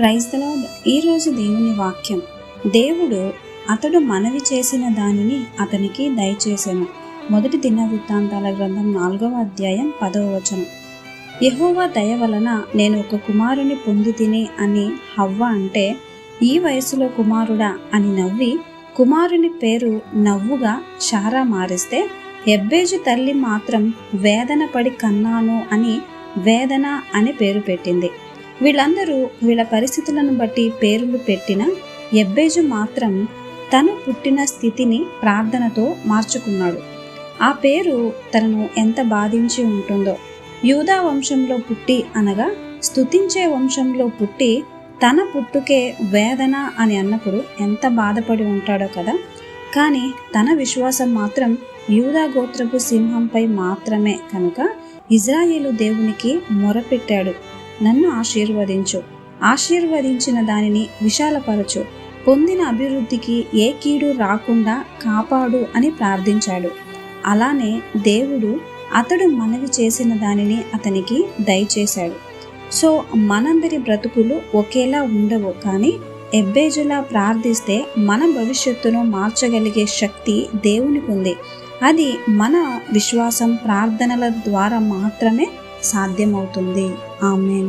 Praise the lord. ఈరోజు దేవుని వాక్యం. దేవుడు అతడు మనవి చేసిన దానిని అతనికి దయచేసెను. మొదటి దినవృత్తాంతాల గ్రంథం 4వ అధ్యాయం 10వ వచనం. యెహోవా దయ వలన నేను ఒక కుమారుని పొందితిని అని హవ్వ అంటే, ఈ వయసులో కుమారుడా అని నవ్వి కుమారుని పేరు నవ్వుగా శారా మారిస్తే, యబ్బేజు తల్లి మాత్రం వేదన పడి కన్నాను అని వేదన అని పేరు పెట్టింది. వీళ్ళందరూ వీళ్ళ పరిస్థితులను బట్టి పేర్లు పెట్టిన యబ్బేజు మాత్రం తను పుట్టిన స్థితిని ప్రార్థనతో మార్చుకున్నాడు. ఆ పేరు తనను ఎంత బాధించి ఉంటుందో. యూదా వంశంలో పుట్టి అనగా స్తుతించే వంశంలో పుట్టి తన పుట్టుకే వేదన అని అన్నప్పుడు ఎంత బాధపడి ఉంటాడో కదా. కానీ తన విశ్వాసం మాత్రం యూదా గోత్రపు సింహంపై మాత్రమే కనుక ఇజ్రాయేలు దేవునికి మొరపెట్టాడు, నన్ను ఆశీర్వదించు, ఆశీర్వదించిన దానిని విశాలపరచు, పొందిన అభివృద్ధికి ఏ కీడు రాకుండా కాపాడు అని ప్రార్థించాడు. అలానే దేవుడు అతడు మనవి చేసిన దానిని అతనికి దయచేశాడు. సో మనందరి బ్రతుకులు ఒకేలా ఉండవు, కానీ యబ్బేజులా ప్రార్థిస్తే మన భవిష్యత్తును మార్చగలిగే శక్తి దేవునికి ఉంది. అది మన విశ్వాసం ప్రార్థనల ద్వారా మాత్రమే సాధ్యమవుతుంది. ఆమేన్.